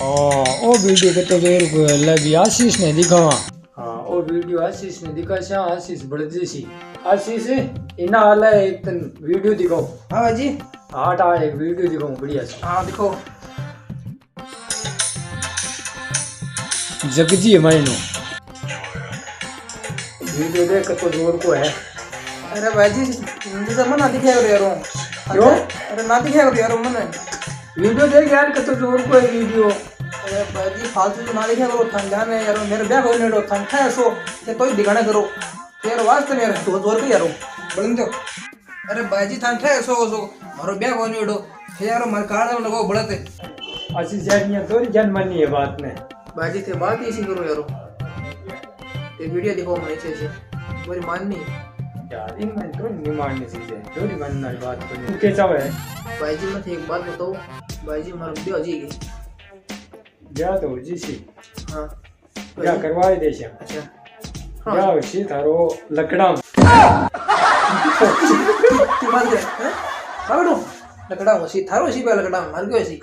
ओ video के तो जोर को लगी आशीष ने दिखावा। हाँ ओ वीडियो आशीष ने दिखा सा आशीष बड़जी सी आशीष इना वाला एक तन वीडियो दिखाओ। हाँ भाई जी। हाँ टा एक वीडियो दिखाओ बढ़िया सा। हाँ दिखो। जगजी मायनो वीडियो देख तो जोर को है। अरे भाई जी मुझे तो मना दिखाया करो यारो। क्यों? अरे ना दिखाया करो यारो मना। वीडियो देख यार कतो जोर को है वीडियो। अरे भाई जी फालतू तो ना दिखाया करो थान जाने यारो मेरे ब्याह होने दो थान था सो ये तो ही दिखाना करो यार वास्ते मेरे तो जोर को यारो बोलन दो। अरे भाई जी थान था सो मारो ब्याह होने दो यारो मार कार्ड में लगो बढ़ते। आशीष यार ये थोड़ी जान मानी है बात ने। भाई जी थे बात ही ऐसी करो यारो। ये वीडियो दिखाओ मैं ऐसे मेरी माननी यार इनमें तो नहीं मानने चीजें थोड़ी मानना है बात को। तू क्या चाहे भाई जी मैं एक बात बताओ भाई जी हमारा ब्याह हो जाएगी। ब्याह तो जी सी। हाँ ब्याह करवाए दे से। अच्छा ब्याह होशी थारो लकड़ा बात है हैं पकड़ो लकड़ा होशी थारो होशी पे लकड़ा मार गयो होशी